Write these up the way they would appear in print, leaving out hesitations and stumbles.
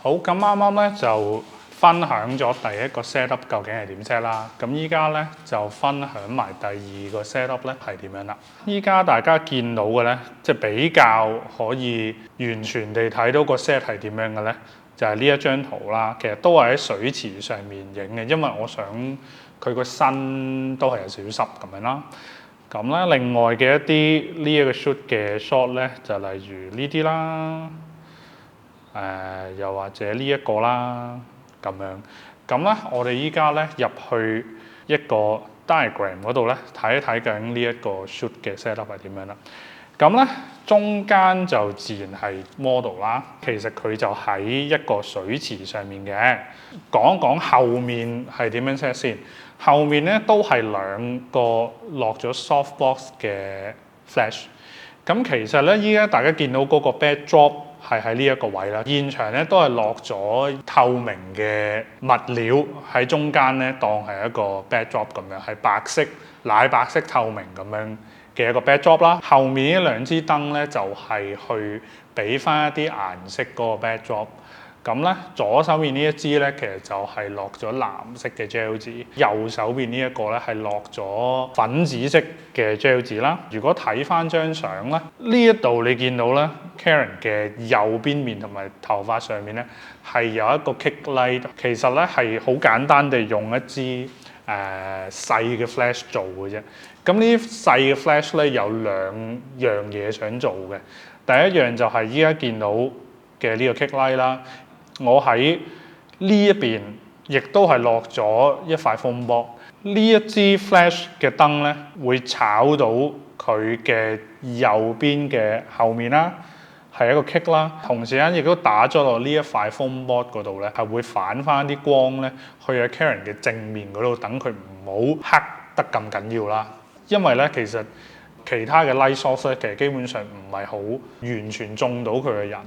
好，咁啱啱咧就分享咗第一個 setup 究竟係點 set 啦。咁依家咧就分享埋第二個 setup 咧係點樣啦。依家大家見到嘅咧，即係比較可以完全地睇到個 set 係點樣嘅咧，就係呢一張圖啦。其實都係喺水池上面影嘅，因為我想佢個身都係有少少濕咁樣啦。咁咧，另外嘅一啲呢一個 shoot 嘅 shot 咧，就例如呢啲啦。又或者呢一個啦，咁樣，咁咧我哋依家咧入去一個 diagram 嗰度咧睇一睇究竟呢一個 shoot 嘅 setup 係點樣啦。咁咧中間就自然係 model 啦，其實佢就喺一個水池上面嘅。講一講後面係點樣 set 先，後面咧都係兩個落咗 softbox 嘅 flash。咁其實咧依家大家見到嗰個 backdrop係喺呢一個位啦，現場咧都係落咗透明嘅物料喺中間咧，當係一個 backdrop 咁樣，係白色、奶白色透明咁樣嘅一個 backdrop 啦。後面呢兩支燈咧就係去俾翻一啲顏色嗰個 backdrop。咁咧左手邊呢一支咧其實就係落咗藍色嘅 gel 紙，右手邊呢一個咧係落咗粉紫色嘅 gel 紙啦。如果睇翻張相咧，呢一度你見到咧 Karen 嘅右邊面同埋頭髮上面咧係有一個 kick light， 其實咧係好簡單地用一支細嘅 flash 做嘅啫。咁呢啲細嘅 flash 咧有兩樣嘢想做嘅，第一樣就係依家見到嘅呢個 kick light 啦。我喺呢一邊亦都係落咗一塊 foam board，呢一支 flash 嘅燈咧會炒到佢嘅右邊嘅後面啦，係一個 kick 啦。同時間亦都打咗落呢一塊 foam board 嗰度咧，係會反翻啲光咧去阿 Karen 嘅正面嗰度，等佢唔好黑得咁緊要啦。因為咧其實其他嘅 light source 咧，其實基本上唔係好完全中到佢嘅人。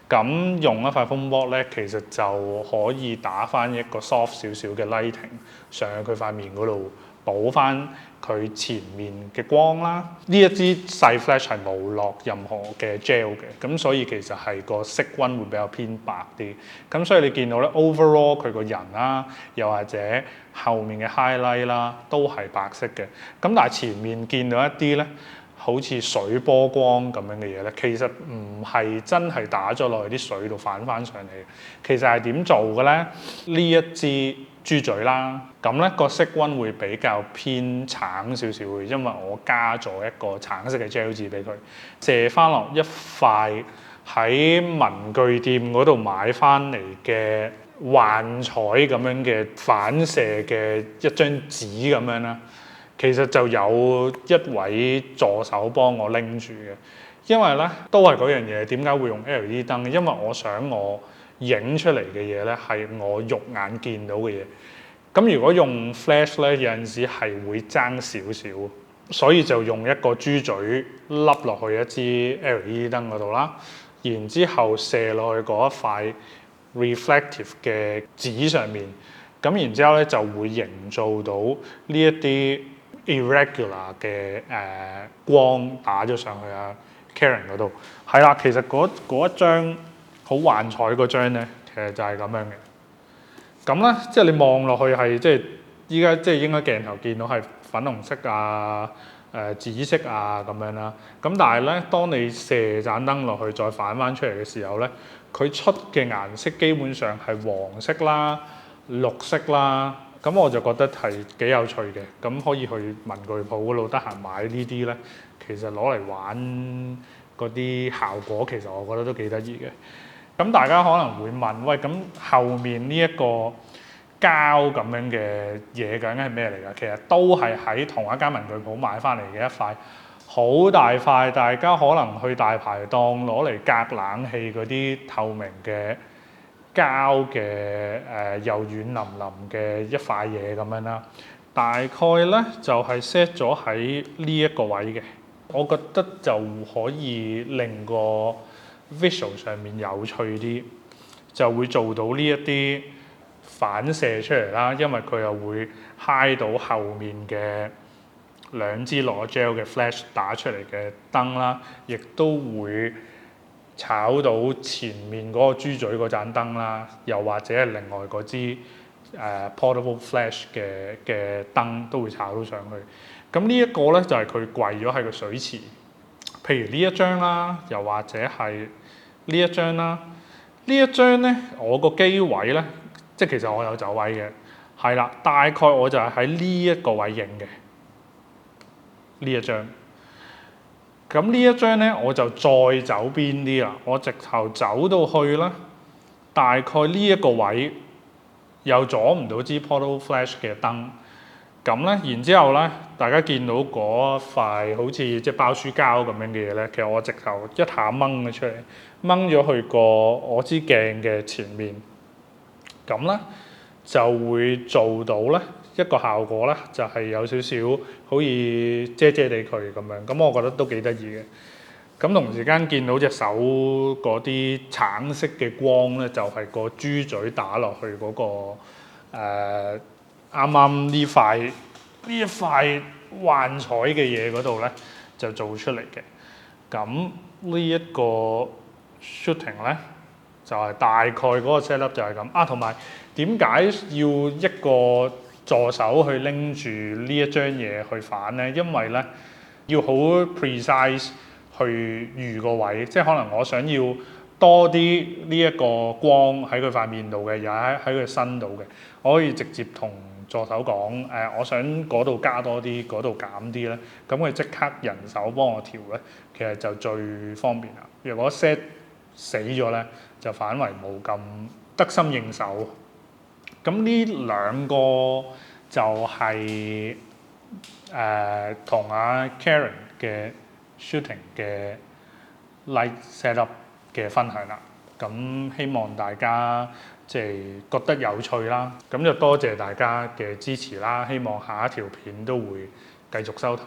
咁用一塊 foam board 咧，其實就可以打翻一個 soft 少少嘅 lighting 上去佢塊面嗰度，補翻佢前面嘅光啦。呢一支細 flash 係冇落任何嘅 gel 嘅，咁所以其實係個色溫會比較偏白啲。咁所以你見到咧 overall 佢個人啦，又或者後面嘅 highlight 啦，都係白色嘅。咁但係前面見到一啲咧，好似水波光咁樣嘅嘢咧，其實唔係真係打咗落去啲水度反翻上嚟嘅。其實係點做嘅咧？呢一支豬嘴啦，咁咧個色溫會比較偏橙少少嘅，因為我加咗一個橙色嘅 gel 紙俾佢，射翻落一塊喺文具店嗰度買翻嚟嘅幻彩咁樣嘅反射嘅一張紙咁樣啦。其實就有一位助手幫我拎住嘅，因為咧都係嗰樣嘢。點解會用 LED 燈？因為我想我影出嚟嘅嘢咧係我肉眼見到嘅嘢。咁如果用 flash 咧，有陣時係會爭少少，所以就用一個豬嘴凹落去一支 LED 燈嗰度啦。然之後射落去嗰一塊 reflective 嘅紙上面，咁然之後咧就會營造到呢一啲irregular 嘅光打咗上去啊 Karen 嗰度，係啦，其實嗰一張好幻彩嗰張咧，其實就係咁樣嘅。咁咧，即係你望落去係即係依家即係應該鏡頭見到係粉紅色啊、紫色啊咁樣啦。咁但係咧，當你射盞燈落去再反翻出嚟嘅時候咧，佢出嘅顏色基本上係黃色啦、綠色啦。咁我就覺得係幾有趣嘅，咁可以去文具鋪嗰度得閒買呢啲咧，其實攞嚟玩嗰啲效果，其實我覺得都幾得意嘅。咁大家可能會問，喂，咁後面呢一個膠咁樣嘅嘢究竟係咩嚟㗎？其實都係喺同一間文具鋪買翻嚟嘅一塊好大塊，大家可能去大排檔攞嚟隔冷氣嗰啲透明嘅膠嘅又軟腍腍嘅一塊嘢咁樣啦，大概咧就係 set 咗喺呢一個位嘅。我覺得就可以令個 visual 上面有趣啲，就會做到呢一啲反射出嚟啦，因為佢又會 hide 到後面嘅兩支攞 gel 嘅 flash 打出嚟嘅燈啦，亦都會炒到前面嗰個豬嘴嗰盞燈啦，又或者係另外嗰支portable flash 嘅燈都會炒到上去。咁呢一個咧就係佢跪咗喺個水池，譬如呢一張啦，又或者係呢一張啦。呢一張咧，我個機位咧，即係其實我有走位嘅，係啦，大概我就係喺呢一個位影嘅呢一張。咁呢一張咧，我就再走邊啲啦，我直頭走到去啦，大概呢一個位又阻唔到支 portable flash 嘅燈。咁咧，然之後咧，大家見到嗰塊好似即係包書膠咁樣嘅嘢咧，其實我直頭一下掹咗出嚟，掹咗去個我支鏡嘅前面，咁咧就會做到咧一個效果咧，就係有少少好似遮遮地佢咁樣，咁我覺得都幾得意嘅。咁同時間見到隻手嗰啲橙色嘅光咧，就係個豬嘴打落去嗰個啱啱呢一塊幻彩嘅嘢嗰度咧，就做出嚟嘅。咁呢一個 shooting 咧，就係大概嗰個 set up 就係咁啊。同埋點解要一個助手去拎住呢一張嘢去反咧？因為咧要好 precise 去預個位，即係可能我想要多啲呢一個光喺佢塊面度嘅，又喺佢身度嘅，我可以直接同助手講我想嗰度加多啲，嗰度減啲咧，咁佢即刻人手幫我調咧，其實就最方便啦。如果 set 死咗咧，就反為冇咁得心應手。咁呢兩個就係同阿 Karen 嘅 shooting 嘅 light setup 嘅分享啦。咁希望大家即係覺得有趣啦，咁就多謝大家嘅支持啦。希望下一條片都會繼續收睇。